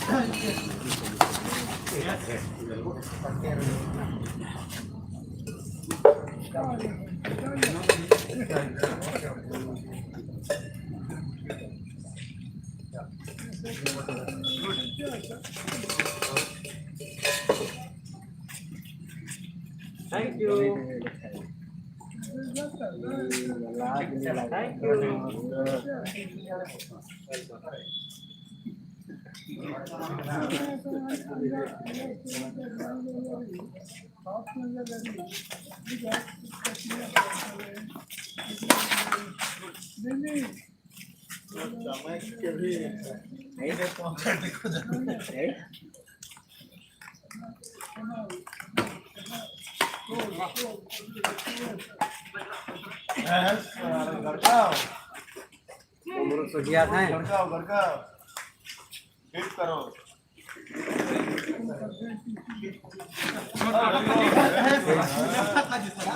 Thank you. Thank you.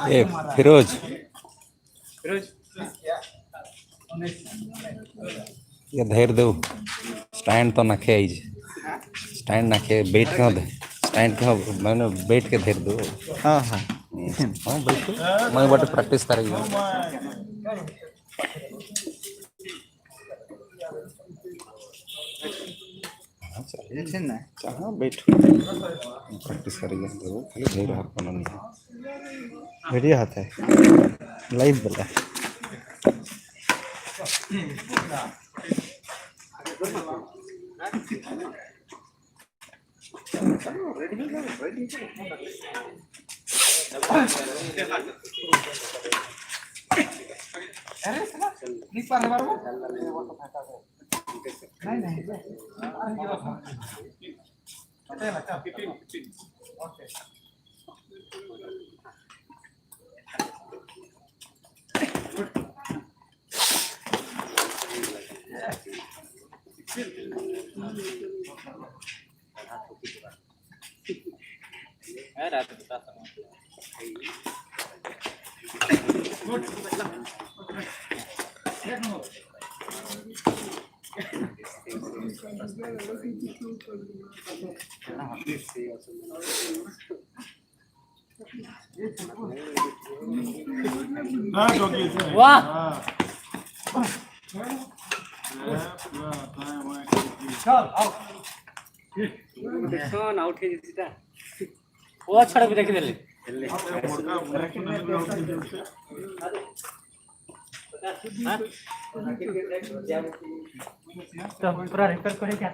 ए फिरोज ये धैर्य दो स्टैंड तो नखे आई स्टैंड नखे बैठ के स्टैंड के मैंने बैठ के धैर्य दो। हाँ हाँ हाँ बैठो मैं बट प्रैक्टिस करेगी। हाँ बैठो प्रैक्टिस करेगी खाली धैर्य हाथ बनानी है। बढ़िया हाथ है लाइव बोला वाह वो छड़ भी देखी देले तो पूरा रिपेयर करे क्या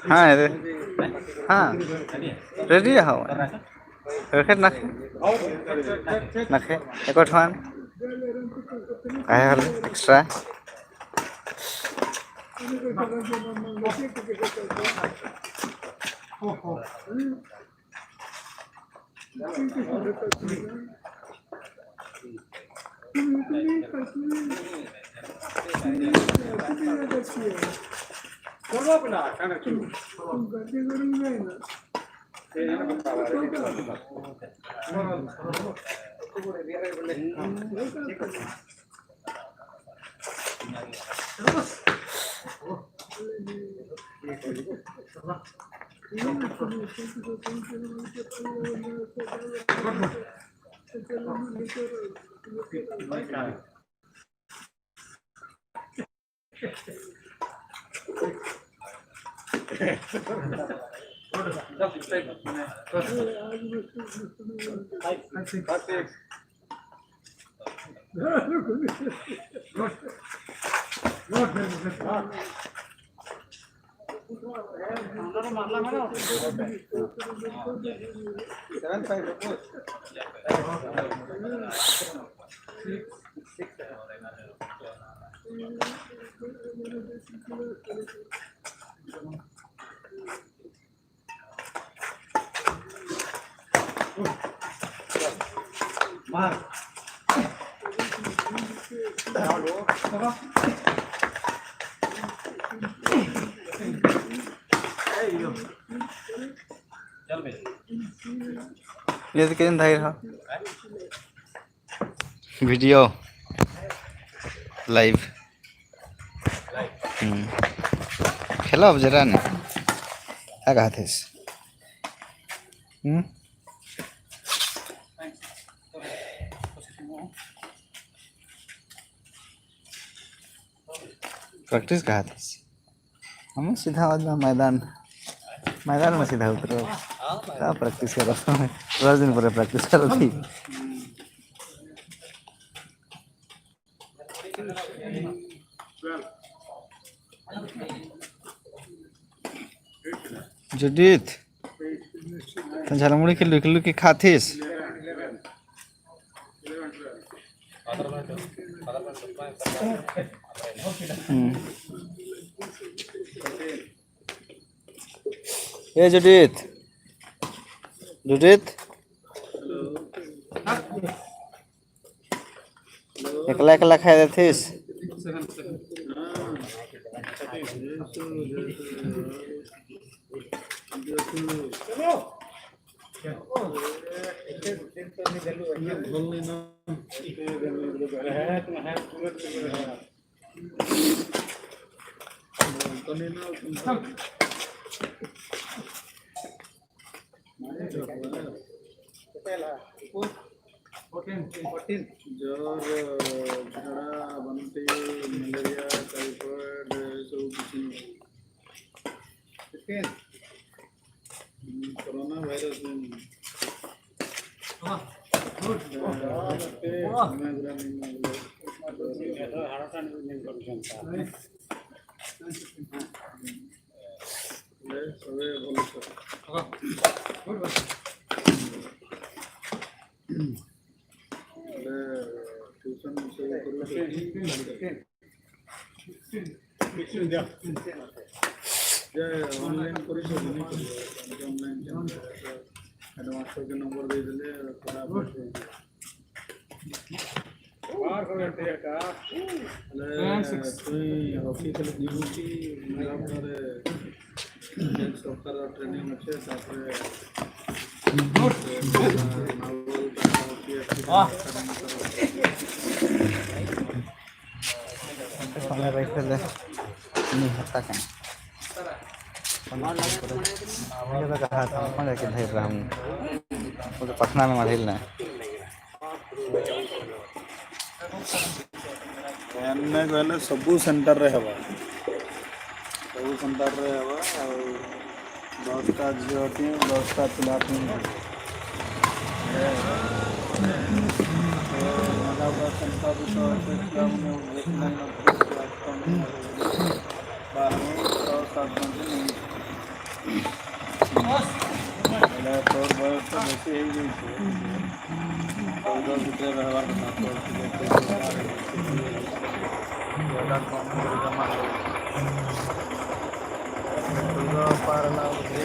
हाँ रे हाँ रेडी हो रखे नखे नखे एक ठान काय हल एक्स्ट्रा ये तो किन धाई रहा वीडियो लाइव खेला अब जरा ने क्या कहा थे प्रैक्टिस कहा थे हमें सीधा मैदान मैदान में सीधा उतरो क्या प्रैक्टिस कर रहा हूँ 10 दिन पर प्रैक्टिस कर रही जुडित तो झालमुड़ी के लुक लुक खातीस ये जुडित जुडित एकला एकला खाई देतीस ज्वर झाड़ा बांति मलेरिया टाइफॉइड सब किसी कोरोना वायरस सबे भल ट्यूशन ऑनलाइन कर मास्टर के नंबर दे दिले हॉकी खेल जीवुटी सरकार ट्रेनिंग अच्छे समय बैठे नहीं होता क्या तो कहा था कौन जाके धैर रहा हूँ वो तो पटना में मरिल ना कहले सबू सेंटर रे हवा सबू सेंटर रे हवा और 10टा झील थी 10टा पिला थी सेंटर तो देखला में देखला ना बाहर 6-7 घंटे नहीं એટલે તોર બયસ તો બેસી આવી ગઈ છે તો ભીતરે રહેવા କଥା તોર બધા કામ કરી જમા તો પાર ના ઉતરે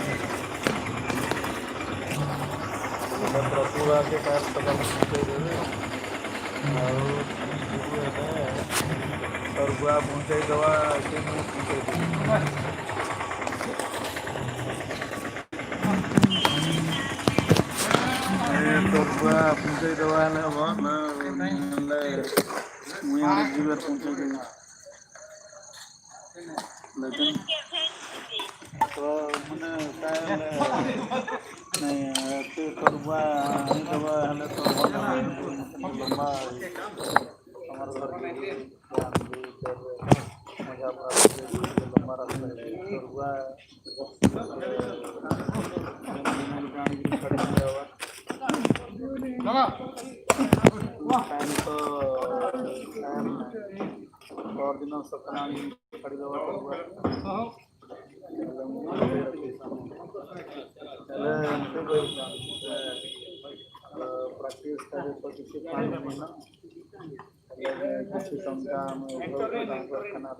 એટલે પ્રપુરા કે કાર પકડ મૂકી દેવે ଆଉ તરબુઆ પહોંચાઈ દેવા કે હું પહોંચાઈ દેવું તરબુઆ પહોંચાઈ દેવા એટલે ହେବ એટલે હું યાર જીવર પહોંચાઈ દેવું लेकिन तो मैंने नहीं तो तरुआ नहीं दवा है तो लंबा हमारे घर के मजा लंबा रास्ता है तरुआ टाइम तो और दिनों सपना खड़ी दवा प्रैक्टिस करे तो किसी पानी में ना किसी संख्या में खाना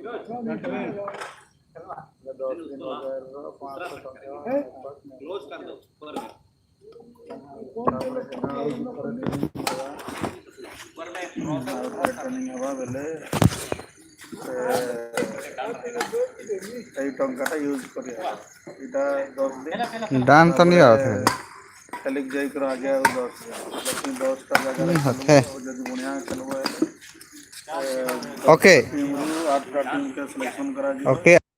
10 दिन हो गए 500 क्लोज कर दो ट्रेनिंग हवा बेले এই টঙ্কাটা ইউজ করি এটা 10 দিন डान तो नहीं आता है খালি যাই করে আগে 10 लेकिन 10 টা জায়গা যদি বুনিয়া চলবে ओके 8 টা टीम का सिलेक्शन करा ओके